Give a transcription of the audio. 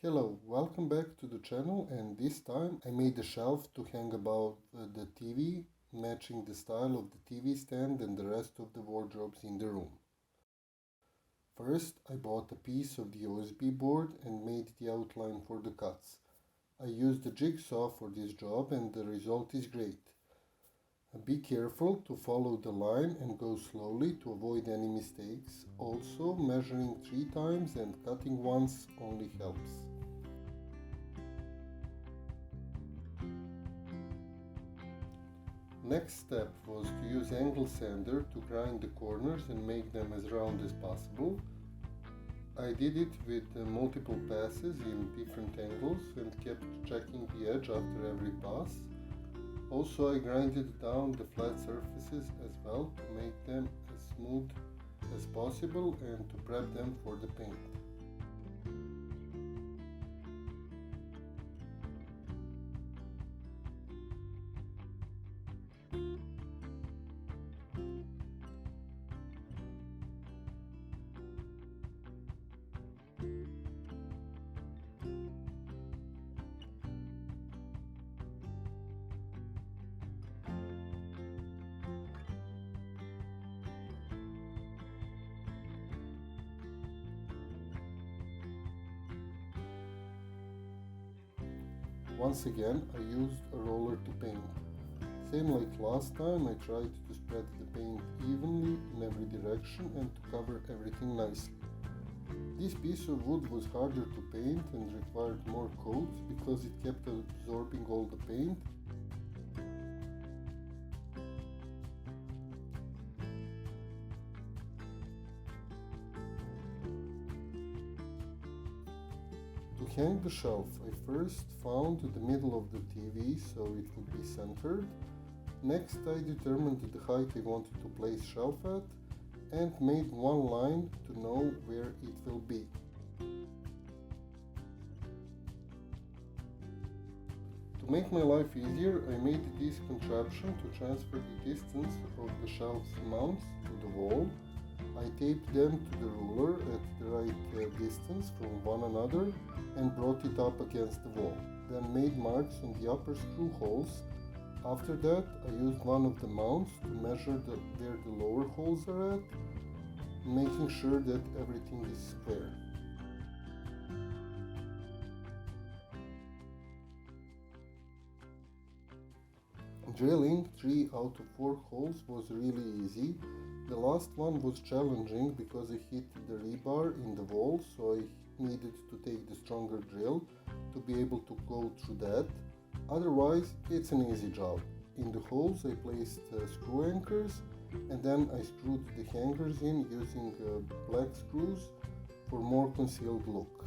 Hello, welcome back to the channel, and this time I made a shelf to hang above the TV, matching the style of the TV stand and the rest of the wardrobes in the room. First, I bought a piece of the USB board and made the outline for the cuts. I used a jigsaw for this job and the result is great. Be careful to follow the line and go slowly to avoid any mistakes. Also, measuring 3 times and cutting once only helps. Next step was to use angle sander to grind the corners and make them as round as possible. I did it with multiple passes in different angles and kept checking the edge after every pass. Also, I grinded down the flat surfaces as well to make them as smooth as possible and to prep them for the paint. Once again, I used a roller to paint. Same like last time, I tried to spread the paint evenly in every direction and to cover everything nicely. This piece of wood was harder to paint and required more coats because it kept absorbing all the paint. To hang the shelf, I first found the middle of the TV so it would be centered. Next, I determined the height I wanted to place shelf at and made one line to know where it will be. To make my life easier, I made this contraption to transfer the distance of the shelf's mounts to the wall. I taped them to the ruler at the right distance from one another and brought it up against the wall. Then made marks on the upper screw holes. After that, I used one of the mounts to measure where the lower holes are at, making sure that everything is square. Drilling 3 out of 4 holes was really easy. The last one was challenging because I hit the rebar in the wall, so I needed to take the stronger drill to be able to go through that. Otherwise, it's an easy job. In the holes I placed screw anchors and then I screwed the hangers in using black screws for more concealed look.